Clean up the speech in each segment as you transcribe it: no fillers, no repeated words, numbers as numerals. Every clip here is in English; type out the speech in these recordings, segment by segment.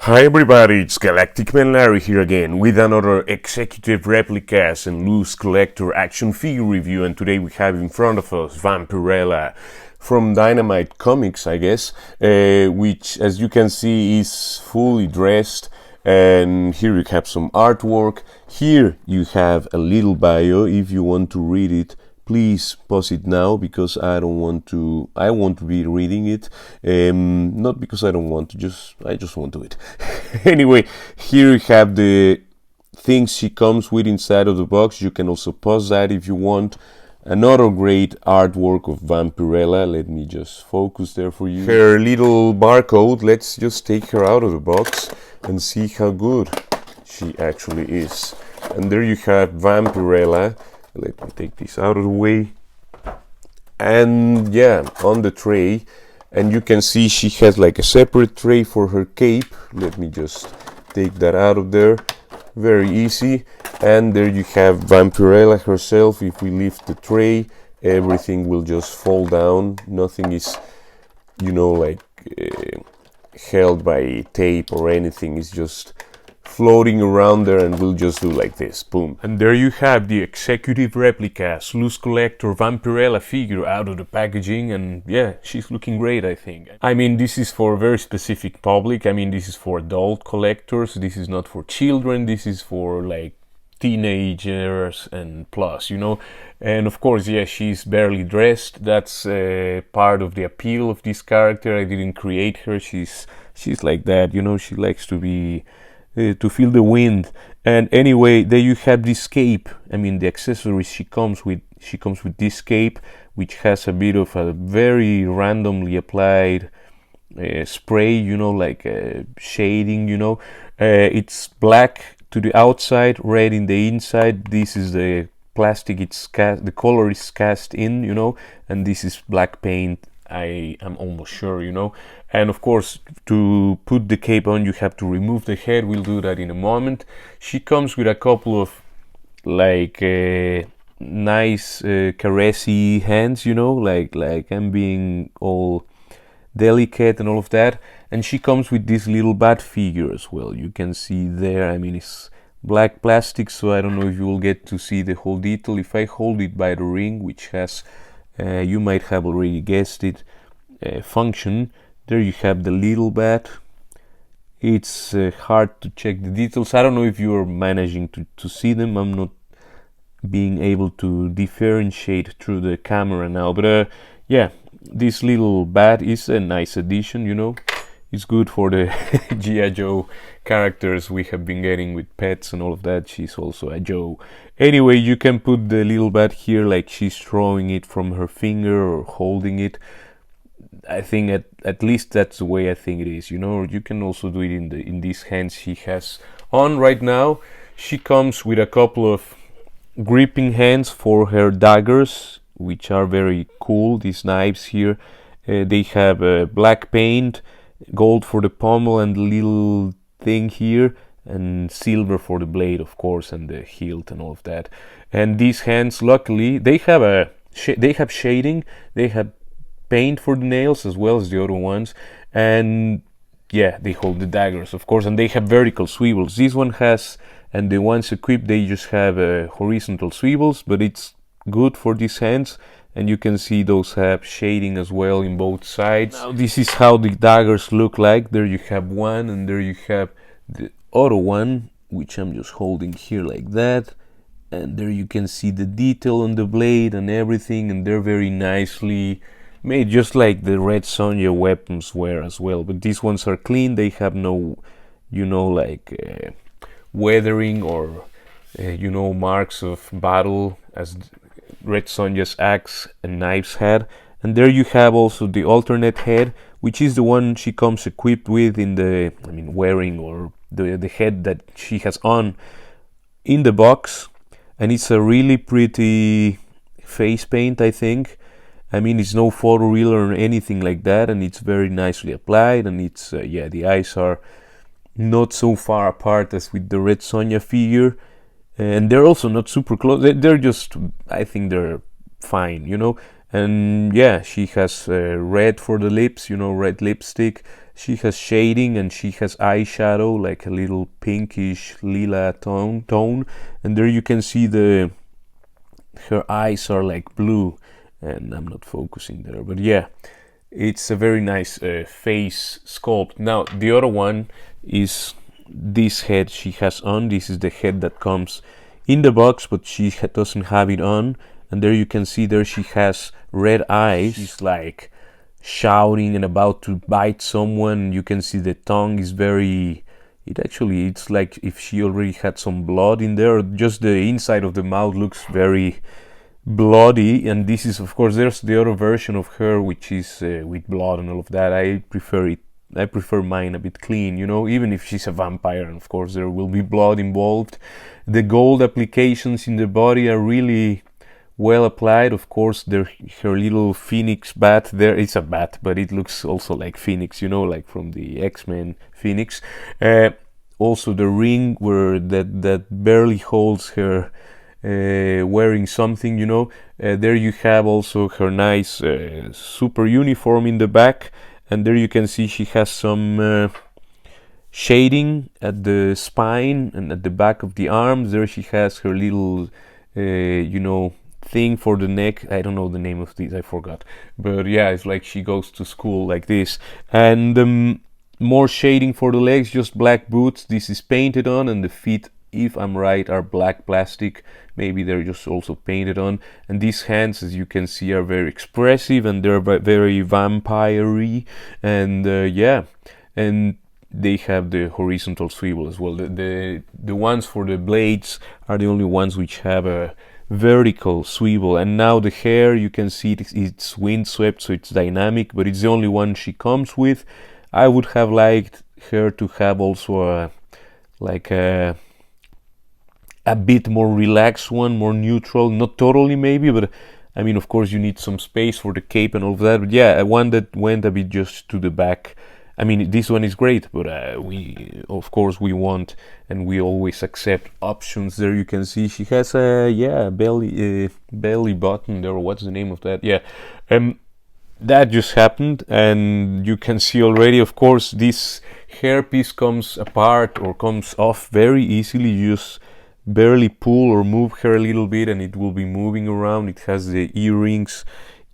Hi everybody, it's Galactic Man Larry here again with another executive replicas and loose collector action figure review, and today we have in front of us Vampirella from Dynamite Comics, I guess, which as you can see is fully dressed, and here you have some artwork. Here you have a little bio. If you want to read it, please pause it now, because I won't be reading it, not because I don't want to, I just won't do it. Anyway, here you have the things she comes with inside of the box. You can also pause that if you want. Another great artwork of Vampirella. Let me just focus there for you. Her little barcode. Let's just take her out of the box and see how good she actually is. And there you have Vampirella. Let me take this out of the way. And yeah, on the tray, and you can see she has like a separate tray for her cape. Let me just take that out of there. Very easy. And there you have Vampirella herself. If we lift the tray, everything will just fall down. Nothing is, like held by tape or anything. It's just floating around there, and we'll just do like this, boom. And there you have the executive replicas loose collector Vampirella figure out of the packaging, and yeah, she's looking great, I think. I mean, this is for a very specific public. I mean, this is for adult collectors. This is not for children. This is for like teenagers and plus, and of course, yeah, she's barely dressed. That's part of the appeal of this character. I didn't create her. She's like that, she likes to be to feel the wind. And anyway, there you have this cape. I mean, the accessories she comes with this cape, which has a bit of a very randomly applied spray, like shading. It's black to the outside, red in the inside. This is the plastic, the color is cast in, and this is black paint, I am almost sure, and of course, to put the cape on, you have to remove the head. We'll do that in a moment. She comes with a couple of like nice caressy hands, like I'm being all delicate and all of that. And she comes with this little bat figure as well. You can see there, I mean, it's black plastic, so I don't know if you will get to see the whole detail. If I hold it by the ring, which has you might have already guessed it, function. There you have the little bat. It's hard to check the details. I don't know if you're managing to see them. I'm not being able to differentiate through the camera now, but yeah, this little bat is a nice addition. It's good for the G.I. Joe characters we have been getting with pets and all of that. She's also a Joe. Anyway, you can put the little bat here like she's throwing it from her finger or holding it. I think at least that's the way I think it is. You can also do it in these hands she has on right now. She comes with a couple of gripping hands for her daggers, which are very cool. These knives here, they have black paint, gold for the pommel and the little thing here, and silver for the blade, of course, and the hilt and all of that. And these hands, luckily, they have shading, they have paint for the nails as well as the other ones, and yeah, they hold the daggers, of course, and they have vertical swivels. This one has, and the ones equipped, they just have horizontal swivels, but it's good for these hands. And you can see those have shading as well in both sides. Now this is how the daggers look like. There you have one, and there you have the other one, which I'm just holding here like that. And there you can see the detail on the blade and everything, and they're very nicely made, just like the Red Sonja weapons were as well. But these ones are clean. They have no, like weathering or marks of battle as Red Sonja's axe and knives had. And there you have also the alternate head, which is the one she comes equipped with wearing, or the head that she has on in the box. And it's a really pretty face paint, I think. I mean, it's no photoreal or anything like that, and it's very nicely applied, and it's the eyes are not so far apart as with the Red Sonja figure. And they're also not super close. They're just, I think they're fine, And yeah, she has red for the lips, red lipstick. She has shading and she has eyeshadow, like a little pinkish lila tone, and there you can see her eyes are like blue, and I'm not focusing there, but yeah, it's a very nice face sculpt. Now the other one is this head she has on. This is the head that comes in the box, but she doesn't have it on, and there you can see there she has red eyes. She's like shouting and about to bite someone. You can see the tongue is very, it's like if she already had some blood in there. Just the inside of the mouth looks very bloody, and this is, of course, there's the other version of her which is with blood and all of that. I prefer mine a bit clean, you know, even if she's a vampire, and of course there will be blood involved. The gold applications in the body are really well applied. Of course, her little phoenix bat, there is a bat, but it looks also like Phoenix, you know, like from the X-Men Phoenix. Also the ring where that barely holds her wearing something, you know. There you have also her nice super uniform in the back, and there you can see she has some shading at the spine and at the back of the arms. There she has her little you know, thing for the neck. I don't know the name of this, I forgot, but yeah, it's like she goes to school like this. And more shading for the legs, just black boots. This is painted on, and the feet, if I'm right, are black plastic. Maybe they're just also painted on. And these hands, as you can see, are very expressive, and they're very vampire-y. And yeah, and they have the horizontal swivel as well. The ones for the blades are the only ones which have a vertical swivel. And now the hair, you can see it's windswept, so it's dynamic, but it's the only one she comes with. I would have liked her to have also a bit more relaxed one, more neutral, not totally maybe, but I mean, of course you need some space for the cape and all of that. But yeah, one that went a bit just to the back. I mean, this one is great, but we, of course, we want and we always accept options. There you can see she has a belly button there. What's the name of that? Yeah, that just happened, and you can see already, of course, this hairpiece comes apart or comes off very easily. You just barely pull or move her a little bit and it will be moving around. It has the earrings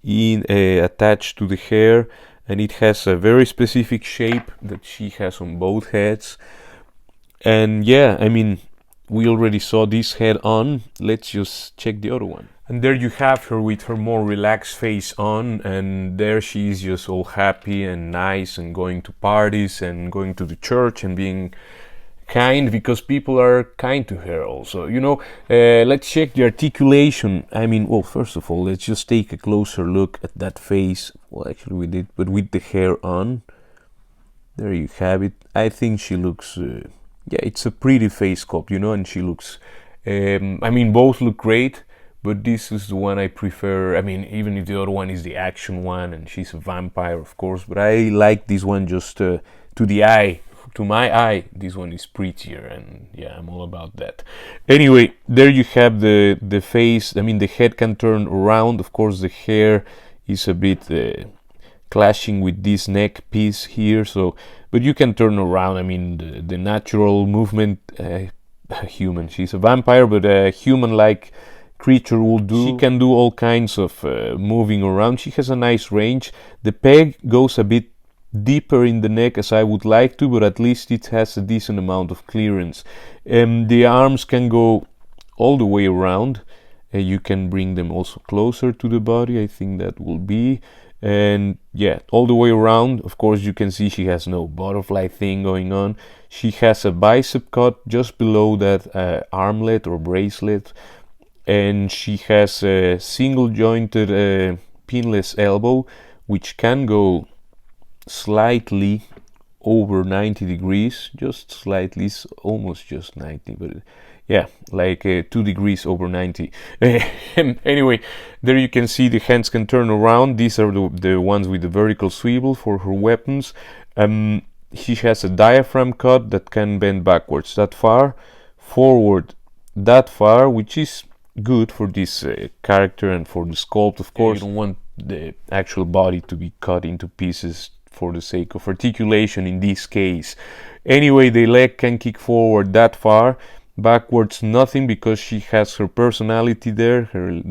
attached to the hair, and it has a very specific shape that she has on both heads. And yeah, I mean, we already saw this head on. Let's just check the other one. And there you have her with her more relaxed face on, and there she is just all happy and nice and going to parties and going to the church and being kind, because people are kind to her also, you know. Let's check the articulation. I mean, well, first of all, let's just take a closer look at that face. Well, actually we did, but with the hair on. There you have it. I think she looks yeah, it's a pretty face sculpt, you know, and she looks I mean, both look great, but this is the one I prefer. I mean, even if the other one is the action one and she's a vampire, of course, but I like this one just to the eye. To my eye, this one is prettier, and yeah, I'm all about that. Anyway, there you have the face. I mean, the head can turn around. Of course, the hair is a bit clashing with this neck piece here, so, but you can turn around. I mean, the natural movement, human, she's a vampire, but a human-like creature will do. She can do all kinds of moving around. She has a nice range. The peg goes a bit deeper in the neck as I would like to, but at least it has a decent amount of clearance. The arms can go all the way around. You can bring them also closer to the body. I think that will be, and yeah, all the way around. Of course, you can see she has no butterfly thing going on. She has a bicep cut just below that armlet or bracelet, and she has a single jointed pinless elbow, which can go slightly over 90 degrees, just slightly, almost just 90, but yeah, like 2 degrees over 90. Anyway, there you can see the hands can turn around. These are the ones with the vertical swivel for her weapons. She has a diaphragm cut that can bend backwards that far, forward that far, which is good for this character and for the sculpt. Of course, you don't want the actual body to be cut into pieces for the sake of articulation in this case. Anyway, the leg can kick forward that far, backwards nothing, because she has her personality there,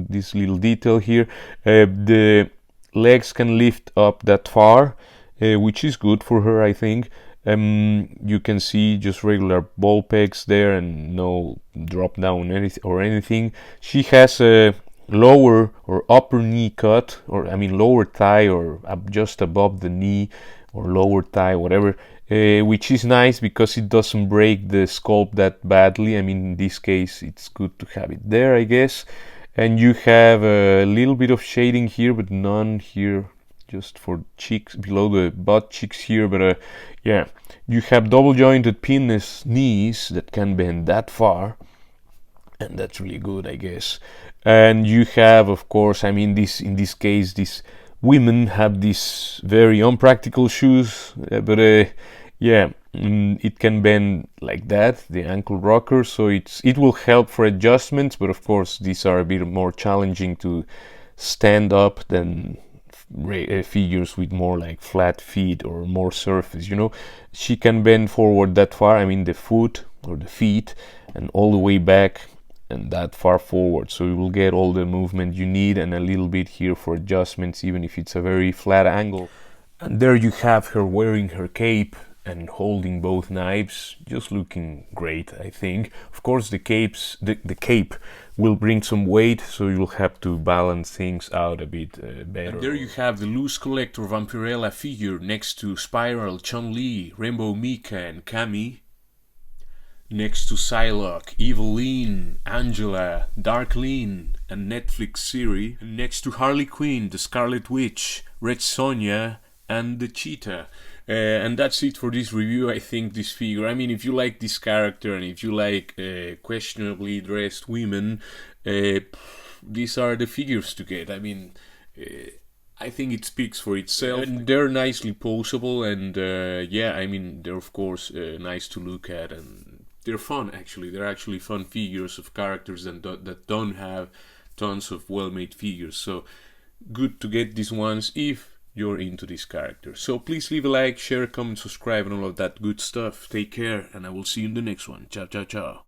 this little detail here. The legs can lift up that far, which is good for her, I think. You can see just regular ball pegs there and no drop down anything. She has a lower or upper knee cut, or I mean lower thigh, or just above the knee, or lower thigh, whatever, which is nice because it doesn't break the sculpt that badly. I mean, in this case it's good to have it there, I guess. And you have a little bit of shading here, but none here, just for cheeks, below the butt cheeks here. But yeah, you have double jointed pinless knees that can bend that far, and that's really good, I guess. And you have, of course, I mean, in this case, these women have these very unpractical shoes, but yeah, it can bend like that, the ankle rocker, so it will help for adjustments. But of course, these are a bit more challenging to stand up than figures with more like flat feet or more surface, you know. She can bend forward that far, I mean the foot or the feet, and all the way back and that far forward, so you will get all the movement you need, and a little bit here for adjustments, even if it's a very flat angle. And there you have her wearing her cape and holding both knives, just looking great, I think. Of course, the cape will bring some weight, so you'll have to balance things out a bit better. And there you have the loose collector Vampirella figure next to Spiral, Chun-Li, Rainbow Mika, and Cammy. Next to Psylocke, Eveline, Angela, Darkleen, and Netflix series. And next to Harley Quinn, the Scarlet Witch, Red Sonja, and the Cheetah. And that's it for this review. I think this figure, I mean, if you like this character and if you like questionably dressed women, these are the figures to get. I mean, I think it speaks for itself. And they're nicely poseable, and yeah, I mean, they're of course nice to look at, and they're fun, actually. They're actually fun figures of characters that don't have tons of well-made figures. So good to get these ones if you're into this character. So please leave a like, share, comment, subscribe, and all of that good stuff. Take care, and I will see you in the next one. Ciao, ciao, ciao.